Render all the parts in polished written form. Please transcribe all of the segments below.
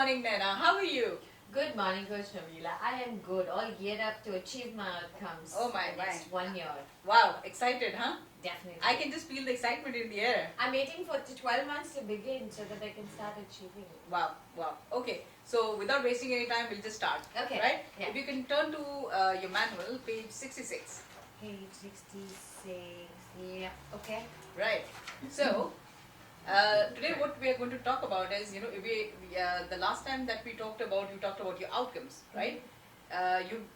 morning, Naina. How are you? Good morning, Coach Shamila. I am good, all geared up to achieve my outcomes Oh my, in the next 1 year. Wow, excited, huh? Definitely. I can just feel the excitement in the air. I'm waiting for 12 months to begin so that I can start achieving it. Wow, wow. Okay, so without wasting any time, we'll just start. Okay. Right? Yeah. If you can turn to your manual, page 66. Page 66. Yeah. Okay. Right. So, today what we are going to talk about is, the last time that we talked about, you talked about your outcomes, right?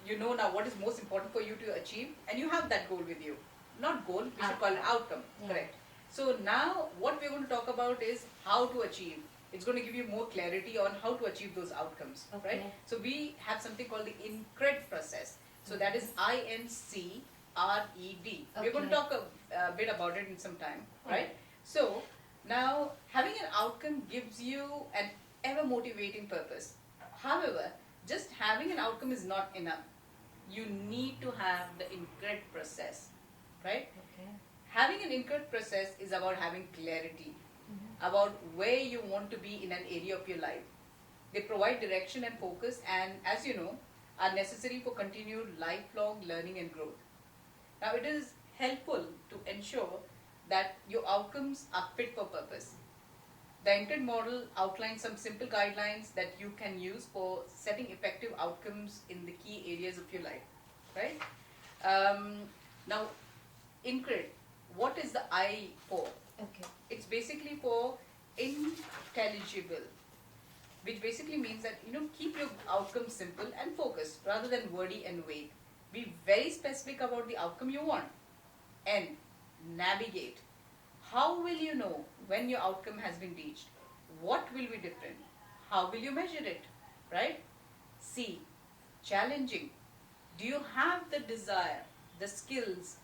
You know now what is most important for you to achieve, and you have that goal with you. Not goal, we should call it outcome, Yeah. correct? So now what we're going to talk about is how to achieve. It's going to give you more clarity on how to achieve those outcomes, Okay. right? So we have something called the INCRED process. So that is INCRED. We're going to talk a bit about it in some time, right? So now having an outcome gives you an ever motivating purpose. However, just having an outcome is not enough. You need to have the INCRED process, right? Okay. Having an INCRED process is about having clarity about where you want to be in an area of your life. They provide direction and focus, and as you know, are necessary for continued lifelong learning and growth. Now, it is helpful to ensure that your outcomes are fit for purpose. The INCRED model outlines some simple guidelines that you can use for setting effective outcomes in the key areas of your life, right? Now, INCRED, what is the I for? Okay. It's basically for intelligible, which basically means that keep your outcome simple and focused rather than wordy and vague. Be very specific about the outcome you want. And navigate. How will you know when your outcome has been reached? What will be different? How will you measure it? Right? C. Challenging. Do you have the desire, the skills,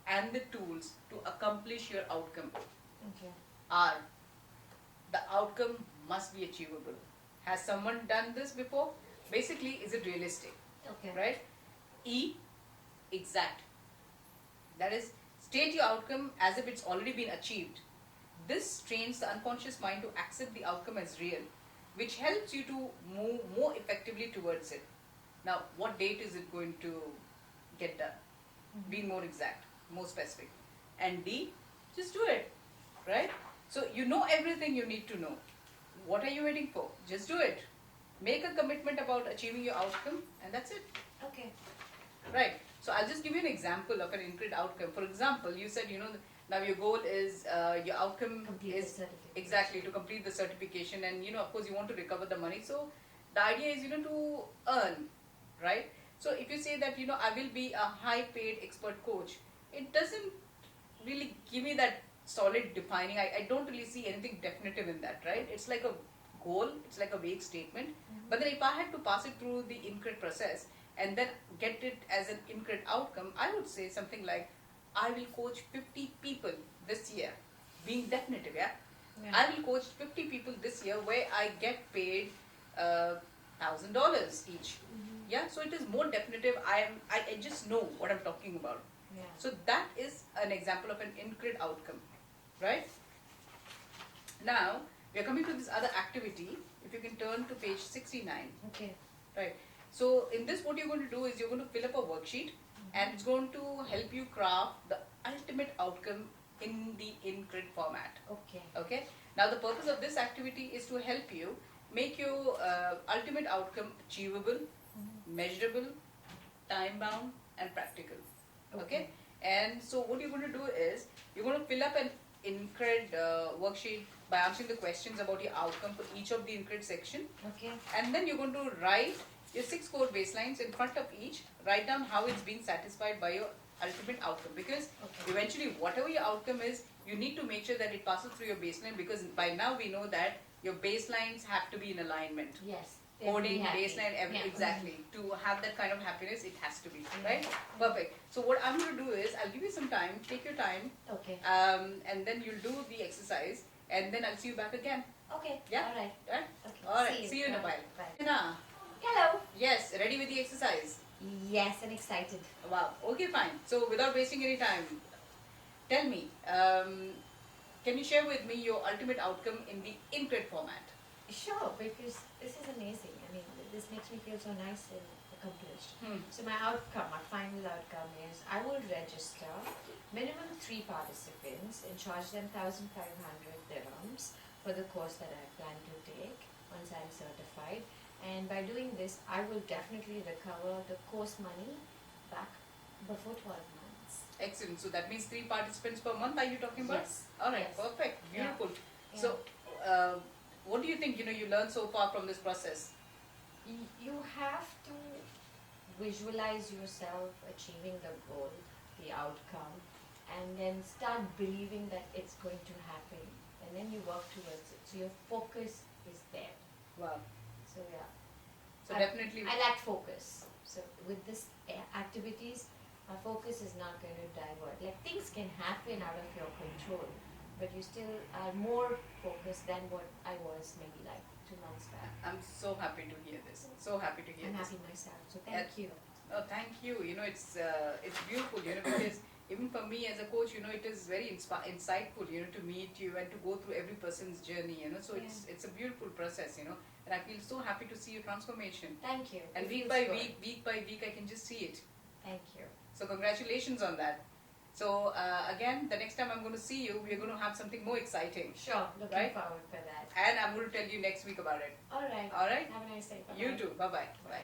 and the tools to accomplish your outcome? Okay. R. The outcome must be achievable. Has someone done this before? Basically, is it realistic? Okay. Right? E. Exact. That is, state your outcome as if it's already been achieved. This trains the unconscious mind to accept the outcome as real, which helps you to move more effectively towards it. Now, what date is it going to get done? Be more exact, more specific. And D, just do it, right? So you know everything you need to know. What are you waiting for? Just do it. Make a commitment about achieving your outcome, and that's it. Okay. Right. So I'll just give you an example of an INCRED outcome. For example, you said, now your goal is, your outcome Complete is the certification. exactly to complete the certification, and of course you want to recover the money. So the idea is, to earn, right? So if you say that, I will be a high paid expert coach, it doesn't really give me that solid defining. I don't really see anything definitive in that, right? It's like a goal, it's like a vague statement. But then if I had to pass it through the INCRED process and then get it as an INCRED outcome, I would say something like, I will coach 50 people this year, being definitive, yeah? I will coach 50 people this year where I get paid $1,000 each. Yeah, so it is more definitive. I just know what I'm talking about. Yeah. So that is an example of an INCRED outcome, right? Now, we are coming to this other activity. If you can turn to page 69. Okay. Right. So in this, what you're going to do is you're going to fill up a worksheet, and it's going to help you craft the ultimate outcome in the INCRED format. Okay. Okay. Now the purpose of this activity is to help you make your ultimate outcome achievable, measurable, time bound, and practical. Okay. And so what you're going to do is you're going to fill up an INCRED worksheet by answering the questions about your outcome for each of the INCRED section. Okay. And then you're going to write your 6 core baselines in front of each. Write down how it's being satisfied by your ultimate outcome, because eventually whatever your outcome is, you need to make sure that it passes through your baseline, because by now we know that your baselines have to be in alignment. Yes. Coding, baseline, exactly. To have that kind of happiness, it has to be, right? Perfect. So what I'm going to do is, I'll give you some time, take your time. Okay. And then you'll do the exercise, and then I'll see you back again. Okay. Yeah? All right. Right? Okay. All right. See you in a while. Bye. Anna. Hello. Yes, ready with the exercise? Yes, I'm excited. Wow. Okay, fine. So without wasting any time, tell me, can you share with me your ultimate outcome in the INCRED format? Sure, because this is amazing. I mean, this makes me feel so nice and accomplished. Hmm. So my outcome, my final outcome is I will register minimum 3 participants and charge them 1,500 dirhams for the course that I plan to take once I'm certified. And by doing this, I will definitely recover the course money back before 12 months. Excellent. So that means 3 participants per month. Are you talking about? Yes. All right. Yes. Perfect. Yeah. Beautiful. Yeah. So, what do you think? You learned so far from this process. You have to visualize yourself achieving the goal, the outcome, and then start believing that it's going to happen, and then you work towards it. So your focus is there. Wow. So yeah. So I- definitely. I lack focus. So with this activities, my focus is not going to divert. Like things can happen out of your control, but you still are more focused than what I was maybe like 2 months back. I'm so happy to hear this. So happy to hear I'm this. happy myself. So thank you. Oh, thank you. It's beautiful. Because even for me as a coach, it is very insightful. To meet you and to go through every person's journey. So Yeah. it's a beautiful process. And I feel so happy to see your transformation. Thank you. And It week feels by good. week by week, I can just see it. Thank you. So congratulations on that. So again, the next time I'm going to see you, we're going to have something more exciting. Sure. Looking Right? forward for that. And I'm going to tell you next week about it. All right. All right? Have a nice day. You Bye-bye. too. Bye-bye. Bye.